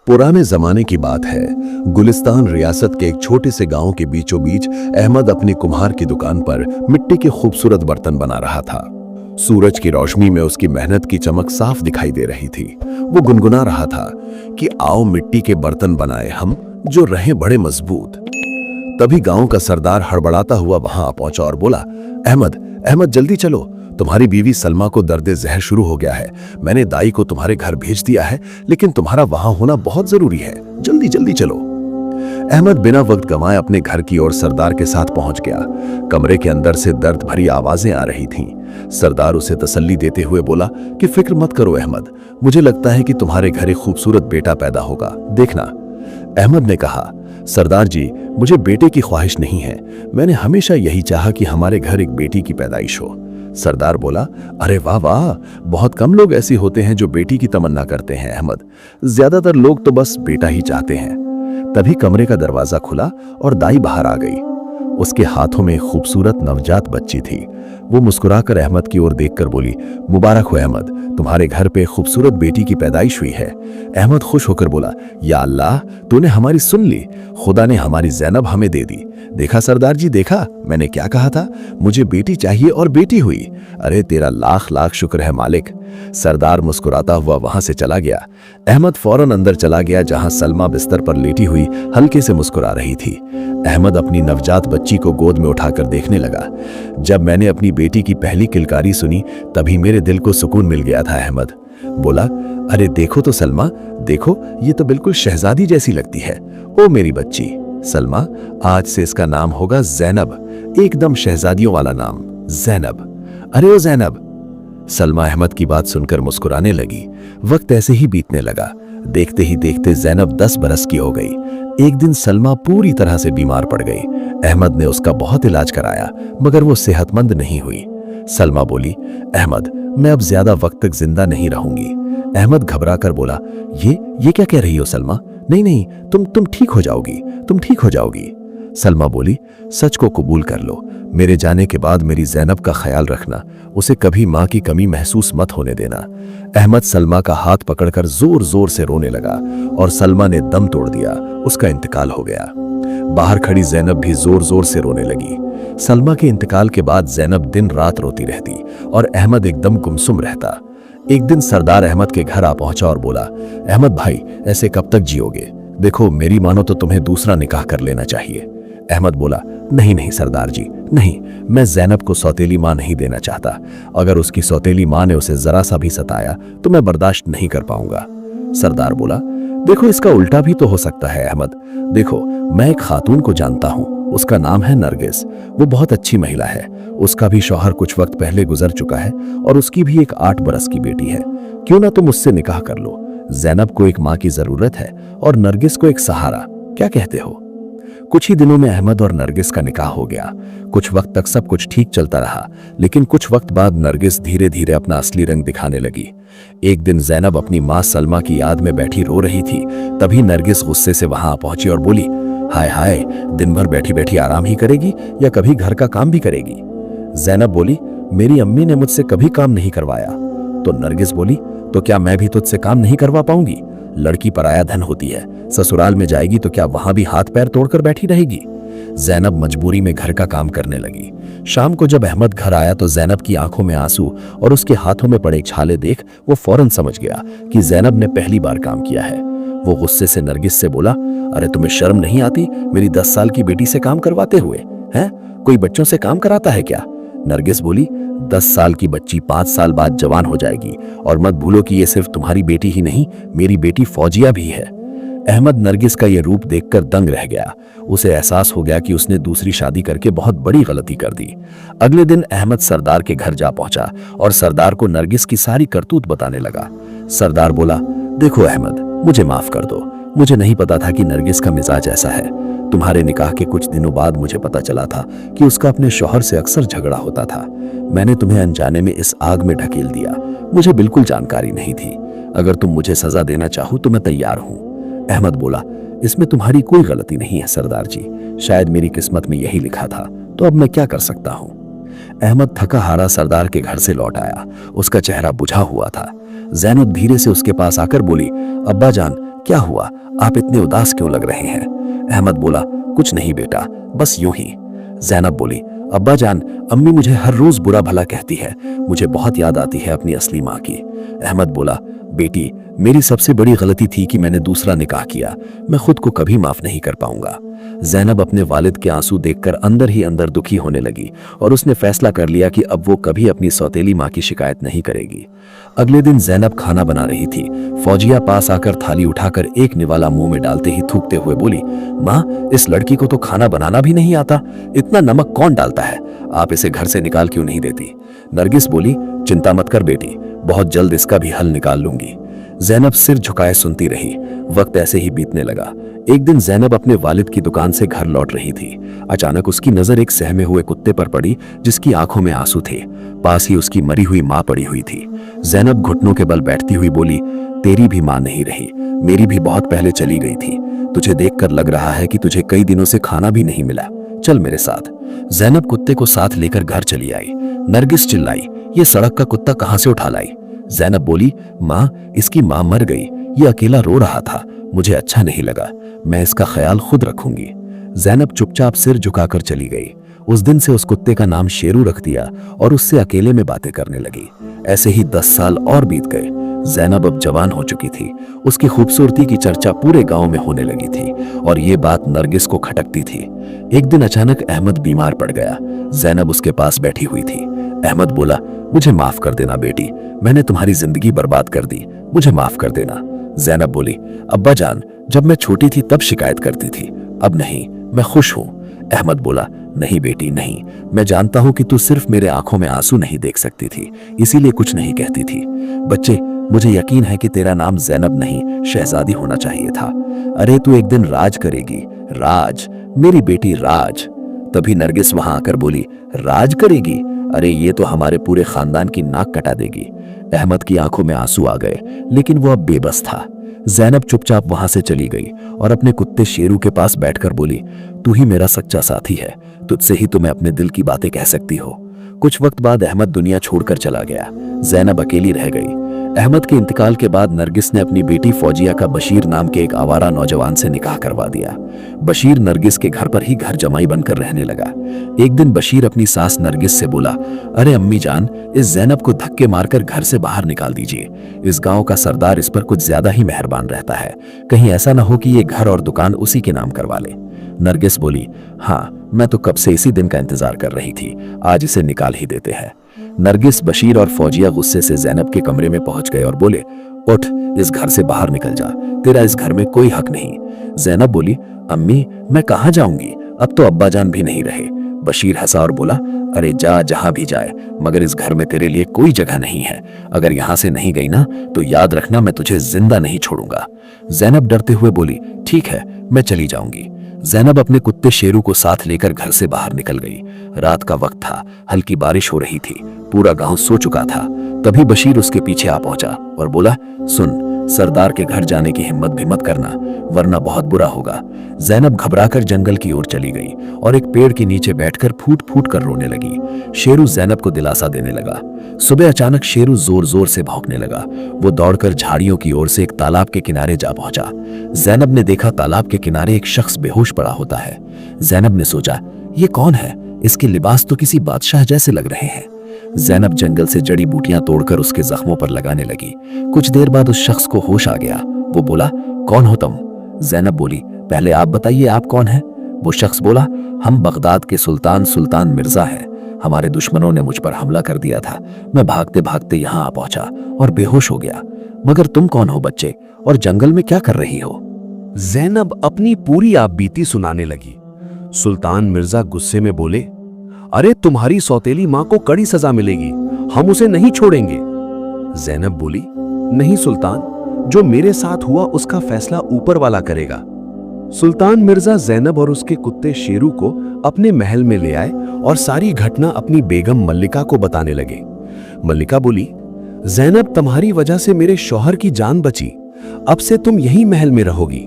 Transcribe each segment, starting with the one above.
पुराने जमाने की बात है। गुलिस्तान रियासत के एक छोटे से गांव के बीचों बीच अहमद अपनी कुम्हार की दुकान पर मिट्टी के खूबसूरत बर्तन बना रहा था। सूरज की रोशनी में उसकी मेहनत की चमक साफ दिखाई दे रही थी। वो गुनगुना रहा था कि आओ मिट्टी के बर्तन बनाए हम, जो रहे बड़े मजबूत। तभी गांव का सरदार हड़बड़ाता हुआ वहां पहुंचा और बोला, अहमद अहमद जल्दी चलो, तुम्हारी बीवी सलमा को दर्द जहर शुरू हो गया है। मैंने दाई को तुम्हारे घर भेज दिया है, लेकिन तुम्हारा वहां होना बहुत जरूरी है। जल्दी जल्दी चलो। अहमद बिना वक्त गंवाए अपने घर की ओर सरदार के साथ पहुंच गया। कमरे के अंदर से दर्द भरी आवाजें आ रही थीं। सरदार उसे तसल्ली देते हुए बोला कि फिक्र मत करो अहमद, मुझे लगता है कि तुम्हारे घर एक खूबसूरत बेटा पैदा होगा, देखना। अहमद ने कहा, सरदार जी, मुझे बेटे की ख्वाहिश नहीं है। मैंने हमेशा यही चाहा कि हमारे घर एक बेटी की पैदाइश हो। सरदार बोला, अरे वाह वाह, बहुत कम लोग ऐसे होते हैं जो बेटी की तमन्ना करते हैं अहमद। ज्यादातर लोग तो बस बेटा ही चाहते हैं। तभी कमरे का दरवाजा खुला और दाई बाहर आ गई। उसके हाथों में खूबसूरत नवजात बच्ची थी। वो मुस्कुराकर अहमद की ओर देखकर बोली, मुबारक हो अहमद, तुम्हारे घर पे खूबसूरत बेटी की पैदाइश हुई है। अहमद खुश होकर बोला, या अल्लाह, तूने हमारी सुन ली। खुदा ने हमारी ज़ैनब हमें दे दी। देखा सरदार जी, देखा मैंने क्या कहा था, मुझे बेटी चाहिए और बेटी हुई। अरे तेरा लाख लाख शुक्र है मालिक। सरदार मुस्कुराता हुआ वहां से चला गया। अहमद फौरन अंदर चला गया, जहां सलमा बिस्तर पर लेटी हुई हल्के से मुस्कुरा रही थी। अहमद अपनी नवजात बच्ची को गोद में उठाकर देखने लगा। जब मैंने अपनी बेटी की पहली किलकारी सुनी, तभी मेरे दिल को सुकून मिल गया था। अहमद बोला, अरे देखो तो सलमा, देखो ये तो बिल्कुल शहजादी जैसी लगती है। ओ मेरी बच्ची सलमा, आज से इसका नाम होगा ज़ैनब, एकदम शहजादियों वाला नाम, ज़ैनब। अरे ओ ज़ैनब। सलमा अहमद की बात सुनकर मुस्कुराने लगी। वक्त ऐसे ही बीतने लगा। देखते ही देखते ज़ैनब 10 बरस की हो गई। एक दिन सलमा पूरी तरह से बीमार पड़ गई। अहमद ने उसका बहुत इलाज कराया, मगर वो सेहतमंद नहीं हुई। सलमा बोली, अहमद, मैं अब ज्यादा वक्त तक जिंदा नहीं रहूंगी। अहमद घबराकर बोला, ये क्या कह रही हो सलमा? नहीं नहीं, तुम ठीक हो जाओगी, तुम ठीक हो जाओगी। सलमा बोली, सच को कबूल कर लो। मेरे जाने के बाद मेरी ज़ैनब का ख्याल रखना, उसे कभी माँ की कमी महसूस मत होने देना। अहमद सलमा का हाथ पकड़कर जोर जोर से रोने लगा और सलमा ने दम तोड़ दिया। उसका इंतकाल हो गया। बाहर खड़ी ज़ैनब भी जोर जोर से रोने लगी। सलमा के इंतकाल के बाद ज़ैनब दिन रात रोती रहती और अहमद एकदम गुमसुम रहता। एक दिन सरदार अहमद के घर आ पहुंचा और बोला, अहमद भाई, ऐसे कब तक जियोगे? देखो मेरी मानो तो तुम्हें दूसरा निकाह कर लेना चाहिए। अहमद बोला, नहीं नहीं सरदार जी, नहीं, मैं ज़ैनब को सौतेली माँ नहीं देना चाहता। अगर उसकी सौतेली माँ ने उसे जरा सा भी सताया तो मैं बर्दाश्त नहीं कर पाऊंगा। सरदार बोला, देखो इसका उल्टा भी तो हो सकता है अहमद। देखो मैं एक खातून को जानता हूँ, उसका नाम है नरगिस। वो बहुत अच्छी महिला है। उसका भी शौहर कुछ वक्त पहले गुजर चुका है और उसकी भी एक 8 बरस की बेटी है। क्यों ना तुम उससे निकाह कर लो? ज़ैनब को एक माँ की जरूरत है और नरगिस को एक सहारा। क्या कहते हो? कुछ ही दिनों में अहमद और नरगिस का निकाह हो गया। कुछ वक्त तक सब कुछ ठीक चलता रहा, लेकिन कुछ वक्त बाद नरगिस धीरे धीरे अपना असली रंग दिखाने लगी। एक दिन ज़ैनब अपनी माँ सलमा की याद में बैठी रो रही थी। तभी नरगिस गुस्से से वहां पहुंची और बोली, हाय हाय, दिन भर बैठी बैठी आराम ही करेगी या कभी घर का काम भी करेगी? ज़ैनब बोली, मेरी अम्मी ने मुझसे कभी काम नहीं करवाया। तो नरगिस बोली, तो क्या मैं भी तुझसे काम नहीं करवा पाऊंगी? लड़की पराया धन होती है, ससुराल में जाएगी तो क्या वहां भी हाथ पैर तोड़कर बैठी रहेगी? ज़ैनब मजबूरी में घर का काम करने लगी। शाम को जब अहमद घर आया तो ज़ैनब की आंखों में आंसू और उसके हाथों में पड़े छाले देख वो फौरन समझ गया कि ज़ैनब ने पहली बार काम किया है। वो गुस्से से नरगिस से बोला, अरे तुम्हें शर्म नहीं आती मेरी 10 साल की बेटी से काम करवाते हुए? हैं, कोई बच्चों से काम कराता है क्या? नरगिस बोली, 10 साल की बच्ची 5 साल बाद जवान हो जाएगी, और मत भूलो कि ये सिर्फ तुम्हारी बेटी ही नहीं, मेरी बेटी फौजिया भी है। अहमद नरगिस का ये रूप देखकर दंग रह गया। उसे एहसास हो गया कि उसने दूसरी शादी करके बहुत बड़ी गलती कर दी। अगले दिन अहमद सरदार के घर जा पहुंचा और सरदार को नरगिस की सारी करतूत बताने लगा। सरदार बोला, देखो अहमद, मुझे माफ कर दो। मुझे नहीं पता था कि नरगिस का मिजाज ऐसा है। तुम्हारे निकाह के कुछ दिनों बाद मुझे पता चला था कि उसका अपने शौहर से अक्सर झगड़ा होता था। मैंने तुम्हें अनजाने में इस आग में ढकेल दिया। मुझे बिल्कुल जानकारी नहीं थी। अगर तुम मुझे सजा देना चाहो तो मैं तैयार हूँ। अहमद बोला, इसमें तुम्हारी कोई गलती नहीं है सरदार जी, शायद मेरी किस्मत में यही लिखा था, तो अब मैं क्या कर सकता हूँ? अहमद थका हारा सरदार के घर से लौट आया। उसका चेहरा बुझा हुआ था। ज़ैनब धीरे से उसके पास आकर बोली, अब्बा जान, क्या हुआ, आप इतने उदास क्यों लग रहे हैं? अहमद बोला, कुछ नहीं बेटा, बस यूं ही। जैनब बोली, अब्बा जान, अम्मी मुझे हर रोज बुरा भला कहती है, मुझे बहुत याद आती है अपनी असली माँ की। अहमद बोला, बेटी, मेरी सबसे बड़ी गलती थी कि मैंने दूसरा निकाह किया, मैं खुद को कभी माफ नहीं कर पाऊंगा। जैनब अपने वालिद के आंसू देखकर अंदर ही अंदर दुखी होने लगी और उसने फैसला कर लिया कि अब वो कभी अपनी सौतेली माँ की शिकायत नहीं करेगी। अगले दिन जैनब खाना बना रही थी। फौजिया पास आकर थाली उठाकर एक निवाला मुंह में डालते ही थूकते हुए बोली, माँ, इस लड़की को तो खाना बनाना भी नहीं आता, इतना नमक कौन डालता है? आप इसे घर से निकाल क्यों नहीं देती? नरगिस बोली, चिंता मत कर बेटी, बहुत जल्द इसका भी हल निकाल लूंगी। जैनब सिर झुकाए सुनती रही। वक्त ऐसे ही बीतने लगा। एक दिन जैनब अपने वालिद की दुकान से घर लौट रही थी। अचानक उसकी नजर एक सहमे हुए कुत्ते पर पड़ी जिसकी आंखों में आंसू थे। पास ही उसकी मरी हुई माँ पड़ी हुई थी। जैनब घुटनों के बल बैठती हुई बोली, तेरी भी माँ नहीं रही, मेरी भी बहुत पहले चली गई थी। तुझे देखकर लग रहा है कि तुझे कई दिनों से खाना भी नहीं मिला, चल मेरे साथ। जैनब कुत्ते को साथ लेकर घर चली आई। नरगिस चिल्लाई, ये सड़क का कुत्ता कहां से उठा लाई? जैनब बोली, माँ, इसकी माँ मर गई, ये अकेला रो रहा था, मुझे अच्छा नहीं लगा, मैं इसका ख्याल खुद रखूंगी। जैनब चुपचाप सिर झुकाकर चली गई। उस दिन से उस कुत्ते का नाम शेरू रख दिया और उससे अकेले में बातें करने लगी। ऐसे ही 10 साल और बीत गए। जैनब अब जवान हो चुकी थी। उसकी खूबसूरती की चर्चा पूरे गांव में होने लगी थी और ये बात नरगिस को खटकती थी। एक दिन अचानक अहमद बीमार पड़ गया। जैनब उसके पास बैठी हुई थी। अहमद बोला, मुझे माफ कर देना बेटी, मैंने तुम्हारी जिंदगी बर्बाद कर दी, मुझे माफ कर देना। जैनब बोली, अब्बा जान, जब मैं छोटी थी तब शिकायत करती थी, अब नहीं, मैं खुश हूं। अहमद बोला, नहीं बेटी नहीं, मैं जानता हूं कि तू सिर्फ मेरे आंखों में आंसू नहीं देख सकती थी, इसीलिए कुछ नहीं कहती थी। बच्चे, मुझे यकीन है कि तेरा नाम जैनब नहीं शहजादी होना चाहिए था। अरे तू एक दिन राज करेगी, राज, मेरी बेटी राज। तभी नरगिस वहां आकर बोली, राज करेगी? अरे ये तो हमारे पूरे खानदान की नाक कटा देगी। अहमद की आंखों में आंसू आ गए, लेकिन वो अब बेबस था। जैनब चुपचाप वहां से चली गई और अपने कुत्ते शेरू के पास बैठकर बोली, तू ही मेरा सच्चा साथी है, तुझसे ही तो मैं अपने दिल की बातें कह सकती हो। कुछ वक्त बाद अहमद दुनिया छोड़कर चला गया। जैनब अकेली रह गई। अहमद के इंतकाल के बाद नरगिस ने अपनी बेटी फौजिया का बशीर नाम के एक आवारा नौजवान से निकाह करवा दिया। बशीर नरगिस के घर पर ही घर जमाई बनकर रहने लगा। एक दिन बशीर अपनी सास नरगिस से बोला, अरे अम्मी जान, इस जैनब को धक्के मारकर घर से बाहर निकाल दीजिए, इस गांव का सरदार इस पर कुछ ज्यादा ही मेहरबान रहता है, कहीं ऐसा ना हो कि ये घर और दुकान उसी के नाम करवा ले। नरगिस बोली, हाँ, मैं तो कब से इसी दिन का इंतजार कर रही थी, आज इसे निकाल ही देते हैं। नरगिस, बशीर और फौजिया गुस्से से जैनब के कमरे में पहुंच गए और बोले, उठ, इस घर से बाहर निकल जा, तेरा इस घर में कोई हक नहीं। जैनब बोली, अम्मी, मैं कहां जाऊंगी, अब तो अब्बा जान भी नहीं रहे। बशीर हंसा और बोला, अरे जा जहां भी जाए, मगर इस घर में तेरे लिए कोई जगह नहीं है, अगर यहां से नहीं गई ना तो याद रखना मैं तुझे जिंदा नहीं छोड़ूंगा। जैनब डरते हुए बोली, ठीक है, मैं चली जाऊंगी। जैनब अपने कुत्ते शेरू को साथ लेकर घर से बाहर निकल गई। रात का वक्त था, हल्की बारिश हो रही थी, पूरा गांव सो चुका था। तभी बशीर उसके पीछे आ पहुंचा और बोला, सुन, सरदार के घर जाने की हिम्मत भी मत करना, वरना बहुत बुरा होगा। जैनब घबराकर जंगल की ओर चली गई और एक पेड़ के नीचे बैठकर फूट फूट कर रोने लगी। शेरू जैनब को दिलासा देने लगा। सुबह अचानक शेरू जोर जोर से भौंकने लगा। वो दौड़कर झाड़ियों की ओर से एक तालाब के किनारे जा पहुंचा। जैनब ने देखा तालाब के किनारे एक शख्स बेहोश पड़ा होता है। जैनब ने सोचा, ये कौन है, इसके लिबास तो किसी बादशाह जैसे लग रहे हैं। जैनब जंगल से जड़ी बूटियां तोड़कर उसके जख्मों पर लगाने लगी। कुछ देर बाद उस शख्स को होश आ गया। वो बोला, कौन हो तुम? जैनब बोली, पहले आप बताइए, आप कौन हैं? वो शख्स बोला, हम बगदाद के सुल्तान मिर्जा हैं, हमारे दुश्मनों ने मुझ पर हमला कर दिया था, मैं भागते भागते यहाँ आ पहुंचा और बेहोश हो गया। मगर तुम कौन हो बच्चे, और जंगल में क्या कर रही हो? जैनब अपनी पूरी आपबीती सुनाने लगी। सुल्तान मिर्जा गुस्से में बोले, अरे तुम्हारी सौतेली मां को कड़ी सजा मिलेगी, हम उसे नहीं छोड़ेंगे। जैनब बोली, नहीं सुल्तान, जो मेरे साथ हुआ उसका फैसला ऊपर वाला करेगा। सुल्तान मिर्जा जैनब और उसके कुत्ते शेरू को अपने महल में ले आए और सारी घटना अपनी बेगम मल्लिका को बताने लगे। मल्लिका बोली, जैनब, तुम्हारी वजह से मेरे शौहर की जान बची, अब से तुम यही महल में रहोगी।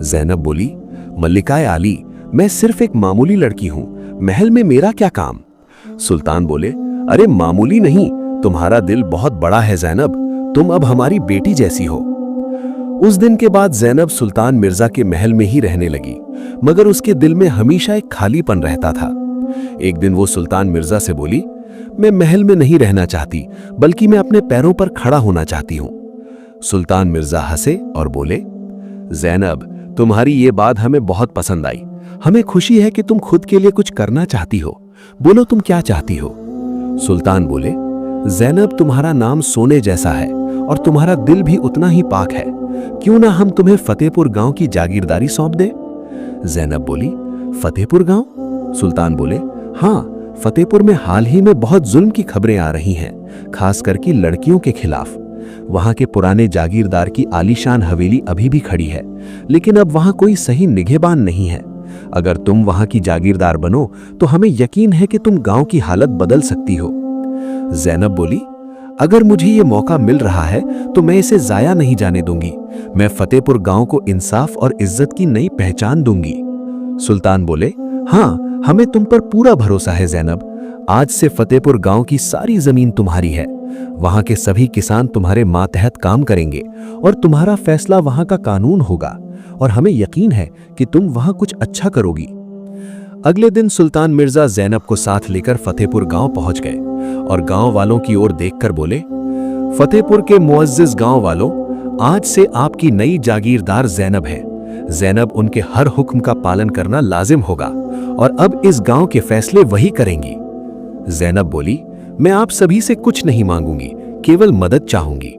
जैनब बोली, मल्लिकाए आली, मैं सिर्फ एक मामूली लड़की हूं, महल में मेरा क्या काम? सुल्तान बोले, अरे मामूली नहीं, तुम्हारा दिल बहुत बड़ा है जैनब, तुम अब हमारी बेटी जैसी हो। उस दिन के बाद जैनब सुल्तान मिर्जा के महल में ही रहने लगी, मगर उसके दिल में हमेशा एक खालीपन रहता था। एक दिन वो सुल्तान मिर्जा से बोली, मैं महल में नहीं रहना चाहती, बल्कि मैं अपने पैरों पर खड़ा होना चाहती हूं। सुल्तान मिर्जा हंसे और बोले, जैनब, तुम्हारी ये बात हमें बहुत पसंद आई। हमें खुशी है कि तुम खुद के लिए कुछ करना चाहती हो। बोलो, तुम क्या चाहती हो? सुल्तान बोले, जैनब, तुम्हारा नाम सोने जैसा है और तुम्हारा दिल भी उतना ही पाक है। क्यों ना हम तुम्हें फतेहपुर गांव की जागीरदारी सौंप दें? जैनब बोली, फतेहपुर गांव? सुल्तान बोले, हाँ, फतेहपुर में हाल ही में बहुत जुल्म की खबरें आ रही हैं, खास करके लड़कियों के खिलाफ। वहां के पुराने जागीरदार की आलीशान हवेली अभी भी खड़ी है, लेकिन अब वहां कोई सही निगहबान नहीं है। अगर तुम वहां की जागीरदार बनो तो हमें यकीन है कि तुम गांव की हालत बदल सकती हो। जैनब बोली, अगर मुझे ये मौका मिल रहा है तो मैं इसे जाया नहीं जाने दूंगी। मैं फतेहपुर गांव को इंसाफ और इज्जत की नई पहचान दूंगी। सुल्तान बोले, हाँ, हमें तुम पर पूरा भरोसा है जैनब। आज से फतेहपुर गांव की सारी जमीन तुम्हारी है। वहां के सभी किसान तुम्हारे मातहत काम करेंगे और तुम्हारा फैसला वहां का कानून होगा, और हमें यकीन है कि तुम वहां कुछ अच्छा करोगी। अगले दिन सुल्तान मिर्जा जैनब को साथ लेकर फतेहपुर गांव पहुंच गए और गांव वालों की ओर देखकर बोले, फतेहपुर के मुअज्जिज गांव वालों, आज से आपकी नई जागीरदार जैनब है। जैनब, उनके हर हुक्म का पालन करना लाजिम होगा और अब इस गांव के फैसले वही करेंगी। जैनब बोली, मैं आप सभी से कुछ नहीं मांगूंगी, केवल मदद चाहूंगी।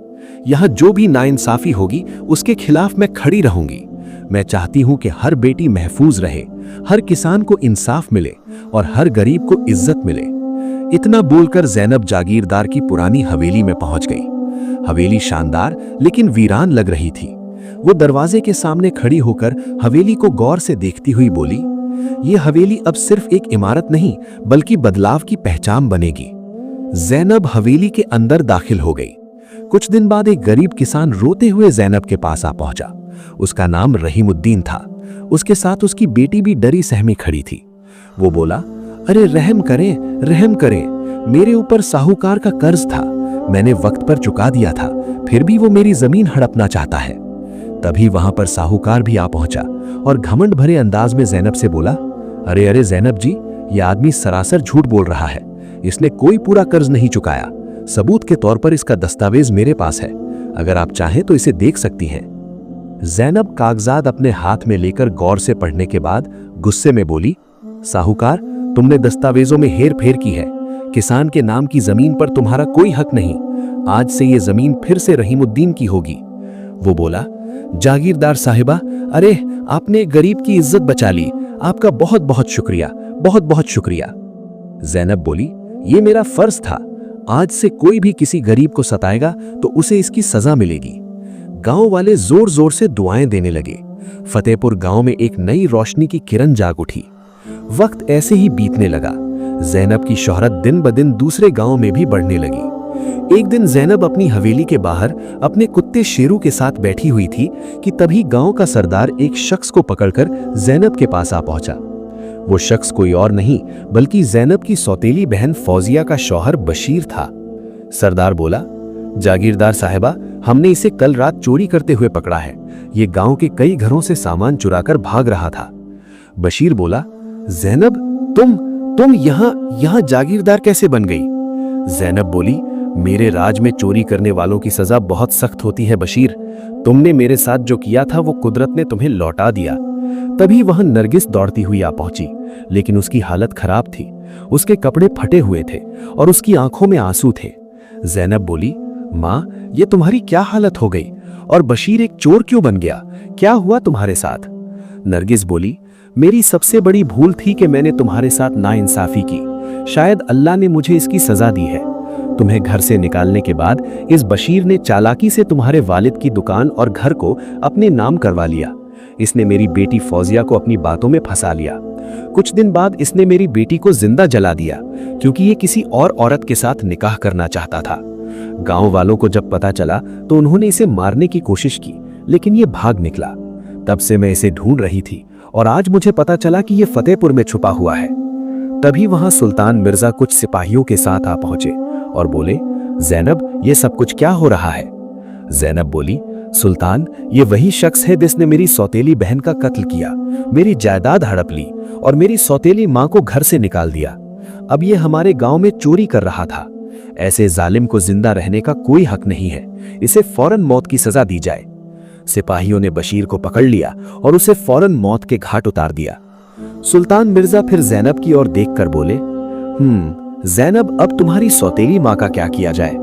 यहां जो भी नाइंसाफी होगी उसके खिलाफ मैं खड़ी रहूंगी। मैं चाहती हूं कि हर बेटी महफूज रहे, हर किसान को इंसाफ मिले और हर गरीब को इज्जत मिले। इतना बोलकर जैनब जागीरदार की पुरानी हवेली में पहुंच गई। हवेली शानदार लेकिन वीरान लग रही थी। वो दरवाजे के सामने खड़ी होकर हवेली को गौर से देखती हुई बोली, ये हवेली अब सिर्फ एक इमारत नहीं बल्कि बदलाव की पहचान बनेगी। जैनब हवेली के अंदर दाखिल हो गई। कुछ दिन बाद एक गरीब किसान रोते हुए जैनब के पास आ पहुंचा। उसका नाम रहीमुद्दीन था। उसके साथ उसकी बेटी भी डरी सहमी खड़ी थी। वो बोला, अरे रहम करें, रहम करें, मेरे ऊपर साहूकार का कर्ज था, मैंने वक्त पर चुका दिया था, फिर भी वो मेरी जमीन हड़पना चाहता है। तभी वहां पर साहूकार भी आ पहुंचा और घमंड भरे अंदाज में जैनब से बोला, अरे अरे जैनब जी, ये आदमी सरासर झूठ बोल रहा है। इसने कोई पूरा कर्ज नहीं चुकाया। सबूत के तौर पर इसका दस्तावेज मेरे पास है, अगर आप चाहें तो इसे देख सकती हैं। जैनब कागजात अपने हाथ में लेकर गौर से पढ़ने के बाद गुस्से में बोली, साहूकार, तुमने दस्तावेजों में हेर फेर की है। किसान के नाम की जमीन पर तुम्हारा कोई हक नहीं। आज से ये जमीन फिर से रहीमुद्दीन की होगी। वो बोला, जागीरदार साहिबा, अरे आपने गरीब की इज्जत बचा ली, आपका बहुत बहुत शुक्रिया, बहुत बहुत शुक्रिया। जैनब बोली, ये मेरा फर्ज था। आज से कोई भी किसी गरीब को सताएगा तो उसे इसकी सजा मिलेगी। गांव वाले जोर जोर से दुआएं देने लगे। फतेहपुर गांव में एक नई रोशनी की किरण जाग उठी। वक्त ऐसे ही बीतने लगा। जैनब की शोहरत दिन ब दिन दूसरे गांव में भी बढ़ने लगी। एक दिन जैनब अपनी हवेली के बाहर अपने कुत्ते शेरू के साथ बैठी हुई थी कि तभी गांव का सरदार एक शख्स को पकड़कर जैनब के पास आ पहुंचा। वो शख्स कोई और नहीं बल्कि जैनब की सौतेली बहन फौजिया का शौहर बशीर था। सरदार बोला, जागीरदार साहिबा, हमने इसे कल रात चोरी करते हुए पकड़ा है। ये गांव के कई घरों से सामान चुराकर भाग रहा था। बशीर बोला, जैनब, तुम यहां जागीरदार कैसे बन गई? जैनब बोली, मेरे राज में चोरी करने वालों की सजा बहुत सख्त होती है बशीर। तुमने मेरे साथ जो किया था वो कुदरत ने तुम्हें लौटा दिया। तभी वहां नरगिस दौड़ती हुई आ पहुंची, लेकिन उसकी हालत खराब थी। उसके कपड़े फटे हुए थे और उसकी आंखों में आंसू थे। जैनब बोली, माँ, ये तुम्हारी क्या हालत हो गई? और बशीर एक चोर क्यों बन गया? क्या हुआ तुम्हारे साथ? नरगिस बोली, मेरी सबसे बड़ी भूल थी कि मैंने तुम्हारे साथ नाइंसाफी की। शायद अल्लाह ने मुझे इसकी सजा दी है। तुम्हें घर से निकालने के बाद इस बशीर ने चालाकी से तुम्हारे वालिद की दुकान और घर को अपने नाम करवा लिया। इसने मेरी बेटी फौजिया को अपनी बातों में फंसा लिया। कुछ दिन बाद इसने मेरी बेटी को जिंदा जला दिया क्योंकि ये किसी और औरत के साथ निकाह करना चाहता था। गांव वालों को जब पता चला तो उन्होंने इसे मारने की कोशिश की, लेकिन ये भाग निकला। तब से मैं इसे ढूंढ रही थी और आज मुझे पता चला कि ये फतेहपुर में छुपा हुआ है। तभी वहां सुल्तान मिर्जा कुछ सिपाहियों के साथ आ पहुंचे और बोले, जैनब, ये सब कुछ क्या हो रहा है? जैनब बोली, सुल्तान, ये वही शख्स है जिसने मेरी सौतेली बहन का कत्ल किया, मेरी जायदाद हड़प ली और मेरी सौतेली मां को घर से निकाल दिया। अब ये हमारे गांव में चोरी कर रहा था। ऐसे जालिम को जिंदा रहने का कोई हक नहीं है, इसे फौरन मौत की सजा दी जाए। सिपाहियों ने बशीर को पकड़ लिया और उसे फौरन मौत के घाट उतार दिया। सुल्तान मिर्जा फिर जैनब की ओर देखकर बोले, जैनब, अब तुम्हारी सौतेली मां का क्या किया जाए?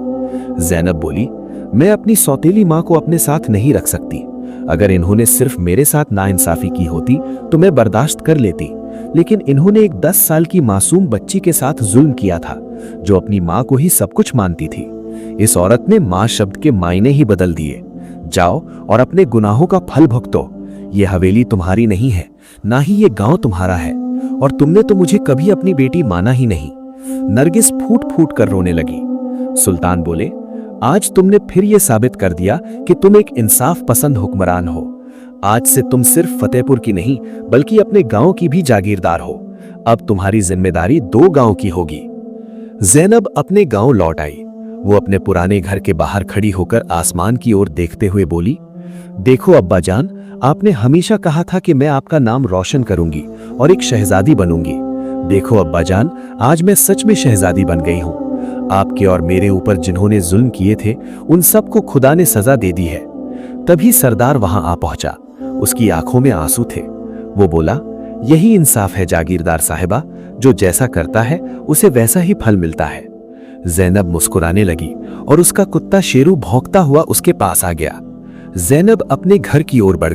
जैनब बोली, मैं अपनी सौतेली मां को अपने साथ नहीं रख सकती। अगर इन्होंने सिर्फ मेरे साथ नाइंसाफी की होती तो मैं बर्दाश्त कर लेती, लेकिन इन्होंने एक 10 साल की मासूम बच्ची के साथ जुल्म किया था, जो अपनी मां को ही सब कुछ मानती थी। इस औरत ने मां शब्द के मायने ही बदल दिए। जाओ और अपने गुनाहों का फल भुगतो। ये हवेली तुम्हारी नहीं है, ना ही ये गांव तुम्हारा है, और तुमने तो मुझे कभी अपनी बेटी माना ही नहीं। नरगिस फूट फूट कर रोने लगी। सुल्तान बोले, आज तुमने फिर यह साबित कर दिया कि तुम एक इंसाफ पसंद हुक्मरान हो। आज से तुम सिर्फ फतेहपुर की नहीं बल्कि अपने गांव की भी जागीरदार हो। अब तुम्हारी जिम्मेदारी 2 गांव की होगी। जैनब अपने गांव लौट आई। वो अपने पुराने घर के बाहर खड़ी होकर आसमान की ओर देखते हुए बोली, देखो अब्बा जान, आपने हमेशा कहा था कि मैं आपका नाम रोशन करूंगी और एक शहजादी बनूंगी। देखो अब्बा जान, आज मैं सच में शहजादी बन गई हूं। आपके और मेरे ऊपर जिन्होंने जुल्म किए थे उन सबको खुदा ने सजा दे दी है। तभी सरदार वहां आ पहुंचा। उसकी आंखों में आंसू थे। वो बोला, यही इंसाफ है जागीरदार साहिबा, जो जैसा करता है उसे वैसा ही फल मिलता है। जैनब मुस्कुराने लगी और उसका कुत्ता शेरू भौंकता हुआ उसके पास आ गया। जैनब अपने घर की ओर बढ़